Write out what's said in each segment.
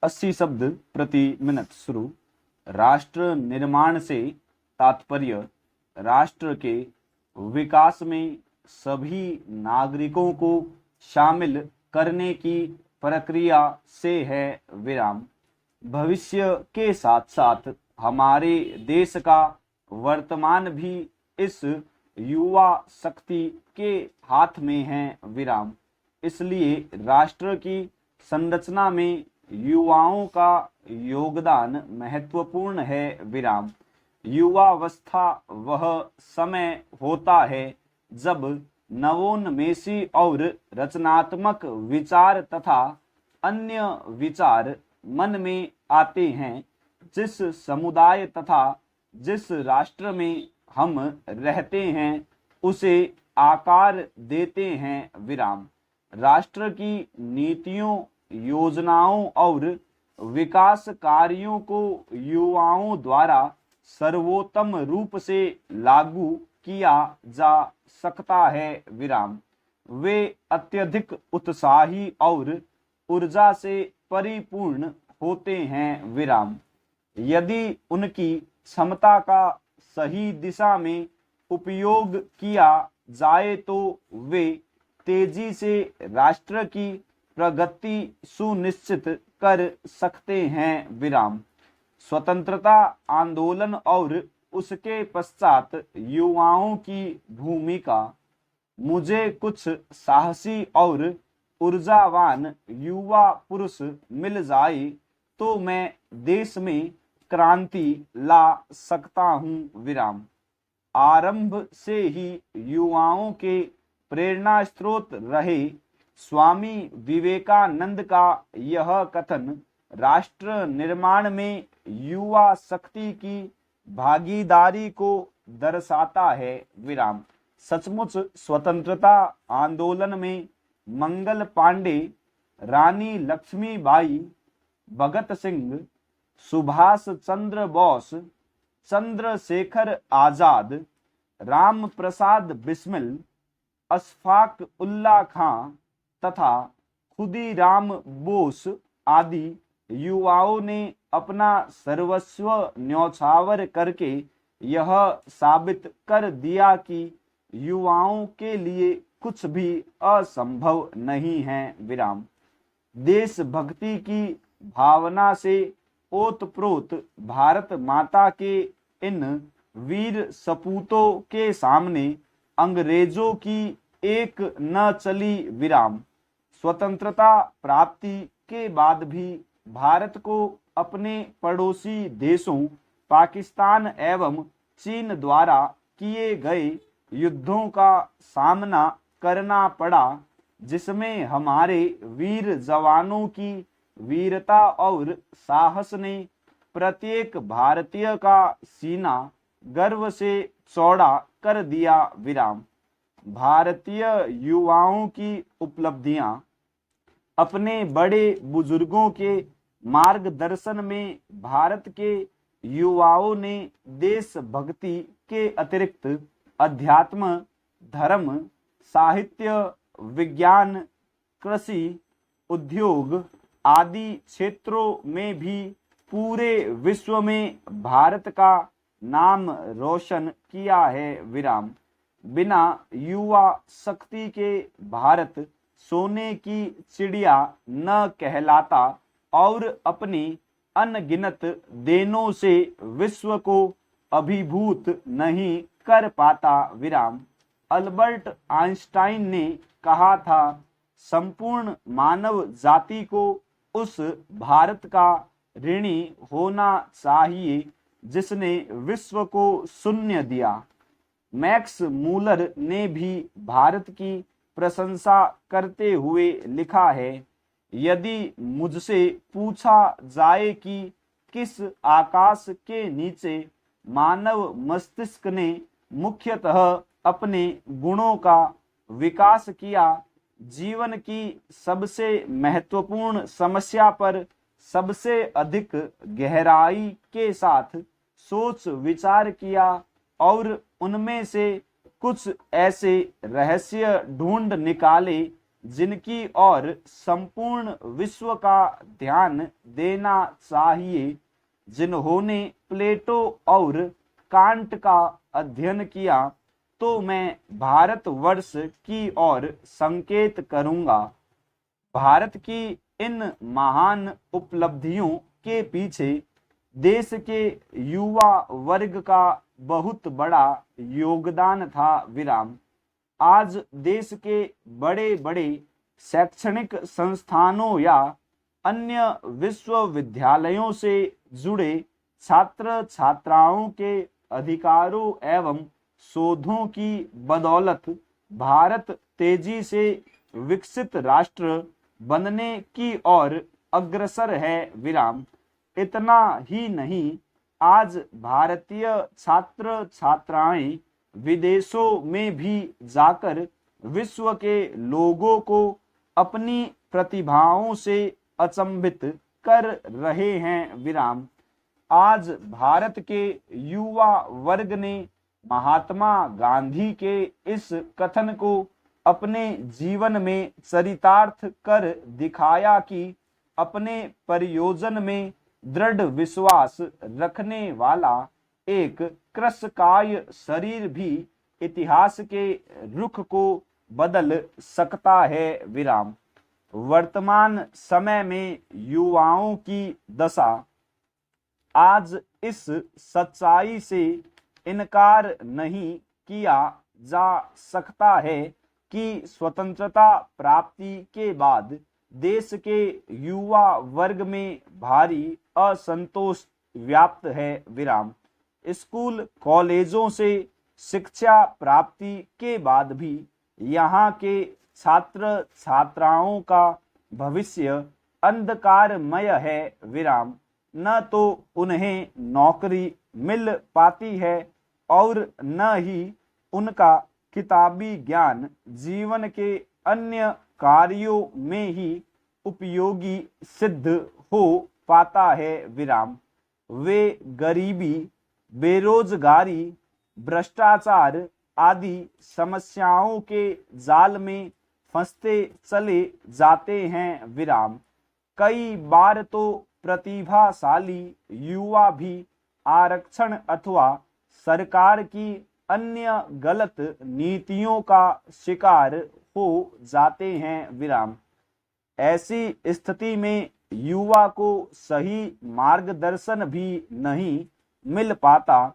80 शब्द प्रति मिनट शुरू। राष्ट्र निर्माण से तात्पर्य राष्ट्र के विकास में सभी नागरिकों को शामिल करने की प्रक्रिया से है। विराम। भविष्य के साथ साथ हमारे देश का वर्तमान भी इस युवा शक्ति के हाथ में है। विराम। इसलिए राष्ट्र की संरचना में युवाओं का योगदान महत्वपूर्ण है। विराम। युवावस्था वह समय होता है जब नवोन्मेषी और रचनात्मक विचार तथा अन्य विचार मन में आते हैं। जिस समुदाय तथा जिस राष्ट्र में हम रहते हैं उसे आकार देते हैं। विराम। राष्ट्र की नीतियों, योजनाओं और विकास कार्यों को युवाओं द्वारा सर्वोत्तम रूप से लागू किया जा सकता है। विराम। वे अत्यधिक उत्साही और ऊर्जा से परिपूर्ण होते हैं। विराम। यदि उनकी क्षमता का सही दिशा में उपयोग किया जाए तो वे तेजी से राष्ट्र की प्रगति सुनिश्चित कर सकते हैं। विराम। स्वतंत्रता आंदोलन और उसके पश्चात युवाओं की भूमिका। मुझे कुछ साहसी और ऊर्जावान युवा पुरुष मिल जाए तो मैं देश में क्रांति ला सकता हूं। विराम। आरंभ से ही युवाओं के प्रेरणा स्रोत रहे स्वामी विवेकानंद का यह कथन राष्ट्र निर्माण में युवा शक्ति की भागीदारी को दर्शाता है। विराम। सचमुच स्वतंत्रता आंदोलन में मंगल पांडे, रानी लक्ष्मीबाई, भगत सिंह, सुभाष चंद्र बोस, चंद्रशेखर आजाद, राम प्रसाद बिस्मिल, अशफाक उल्ला खां तथा खुदीराम बोस आदि युवाओं ने अपना सर्वस्व न्यौछावर करके यह साबित कर दिया कि युवाओं के लिए कुछ भी असंभव नहीं है। विराम। देशभक्ति की भावना से ओतप्रोत भारत माता के इन वीर सपूतों के सामने अंग्रेजों की एक न चली। विराम। स्वतंत्रता प्राप्ति के बाद भी भारत को अपने पड़ोसी देशों पाकिस्तान एवं चीन द्वारा किए गए युद्धों का सामना करना पड़ा, जिसमें हमारे वीर जवानों की वीरता और साहस ने प्रत्येक भारतीय का सीना गर्व से चौड़ा कर दिया। विराम। भारतीय युवाओं की उपलब्धियां। अपने बड़े बुजुर्गों के मार्गदर्शन में भारत के युवाओं ने देशभक्ति के अतिरिक्त अध्यात्म, धर्म, साहित्य, विज्ञान, कृषि, उद्योग आदि क्षेत्रों में भी पूरे विश्व में भारत का नाम रोशन किया है। विराम। बिना युवा शक्ति के भारत सोने की चिड़िया न कहलाता और अपनी अनगिनत देनों से विश्व को अभिभूत नहीं कर पाता। विराम। अल्बर्ट आइंस्टाइन ने कहा था, संपूर्ण मानव जाति को उस भारत का ऋणी होना चाहिए जिसने विश्व को शून्य दिया। मैक्स मूलर ने भी भारत की प्रशंसा करते हुए लिखा है, यदि मुझसे पूछा जाए कि किस आकाश के नीचे मानव मस्तिष्क ने मुख्यतः अपने गुणों का विकास किया, जीवन की सबसे महत्वपूर्ण समस्या पर सबसे अधिक गहराई के साथ सोच विचार किया और उनमें से कुछ ऐसे रहस्य ढूंढ निकाले जिनकी ओर संपूर्ण विश्व का ध्यान देना चाहिए, जिन्होंने प्लेटो और कांट का अध्ययन किया, तो मैं भारतवर्ष की ओर संकेत करूंगा। भारत की इन महान उपलब्धियों के पीछे देश के युवा वर्ग का बहुत बड़ा योगदान था। विराम। आज देश के बड़े बड़े शैक्षणिक संस्थानों या अन्य विश्वविद्यालयों से जुड़े छात्र छात्राओं के अधिकारों एवं शोधों की बदौलत भारत तेजी से विकसित राष्ट्र बनने की ओर अग्रसर है। विराम। इतना ही नहीं, आज भारतीय छात्र छात्राएं विदेशों में भी जाकर विश्व के लोगों को अपनी प्रतिभाओं से अचंभित कर रहे हैं। विराम। आज भारत के युवा वर्ग ने महात्मा गांधी के इस कथन को अपने जीवन में चरितार्थ कर दिखाया कि अपने प्रयोजन में दृढ़ विश्वास रखने वाला एक कृशकाय शरीर भी इतिहास के रुख को बदल सकता है। विराम। वर्तमान समय में युवाओं की दशा आज इस सच्चाई से इनकार नहीं किया जा सकता है कि स्वतंत्रता प्राप्ति के बाद देश के युवा वर्ग में भारी असंतोष व्याप्त है। विराम। स्कूल कॉलेजों से शिक्षा प्राप्ति के बाद भी यहाँ के छात्र छात्राओं का भविष्य अंधकारमय है। विराम। न तो उन्हें नौकरी मिल पाती है और न ही उनका किताबी ज्ञान जीवन के अन्य कार्यों में ही उपयोगी सिद्ध हो पाता है। विराम। वे गरीबी, बेरोजगारी, भ्रष्टाचार आदि समस्याओं के जाल में फंसते चले जाते हैं। विराम। कई बार तो प्रतिभाशाली युवा भी आरक्षण अथवा सरकार की अन्य गलत नीतियों का शिकार हो जाते हैं। विराम। ऐसी स्थिति में युवा को सही मार्गदर्शन भी नहीं मिल पाता।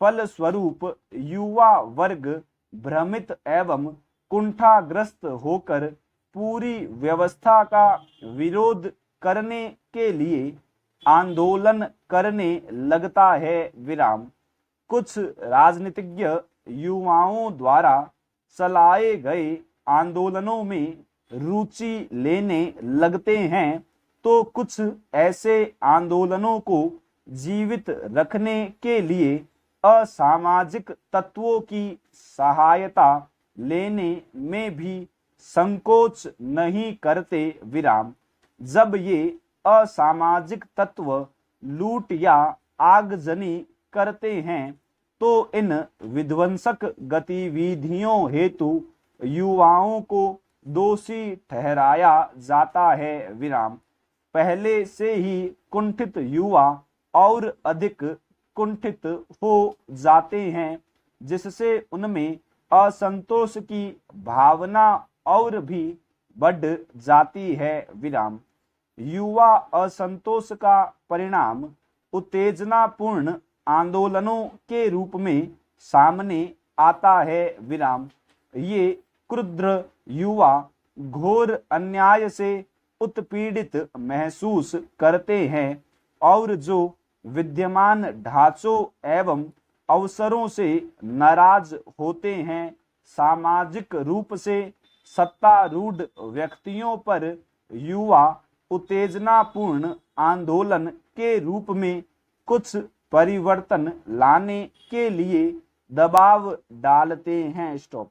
फलस्वरूप युवा वर्ग भ्रमित एवं कुंठाग्रस्त होकर पूरी व्यवस्था का विरोध करने के लिए आंदोलन करने लगता है। विराम। कुछ राजनीतिज्ञ युवाओं द्वारा चलाए गए आंदोलनों में रुचि लेने लगते हैं, तो कुछ ऐसे आंदोलनों को जीवित रखने के लिए असामाजिक तत्वों की सहायता लेने में भी संकोच नहीं करते। विराम। जब ये असामाजिक तत्व लूट या आगजनी करते हैं, तो इन विध्वंसक गतिविधियों हेतु युवाओं को दोषी ठहराया जाता है। विराम। पहले से ही कुंठित युवा और अधिक कुंठित हो जाते हैं, जिससे उनमें असंतोष की भावना और भी बढ़ जाती है। विराम। युवा असंतोष का परिणाम उत्तेजनापूर्ण आंदोलनों के रूप में सामने आता है। विराम। ये क्रुद्र युवा घोर अन्याय से उत्पीड़ित महसूस करते हैं और जो विद्यमान ढांचों एवं अवसरों से नाराज होते हैं, सामाजिक रूप से सत्तारूढ़ व्यक्तियों पर युवा उत्तेजनापूर्ण आंदोलन के रूप में कुछ परिवर्तन लाने के लिए दबाव डालते हैं। स्टॉप।